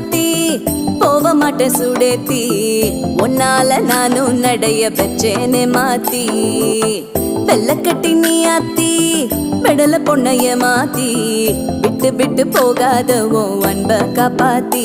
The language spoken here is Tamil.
சாத்தி போக மாட்டேன் சுடேத்தி உன்னால நானும் நடைய வச்சேனே மாத்தி வெள்ள கட்டி நீ ஆத்தி பெடல பொண்ணைய மாத்தி விட்டு விட்டு போகாத உன் அன்ப காப்பாத்தி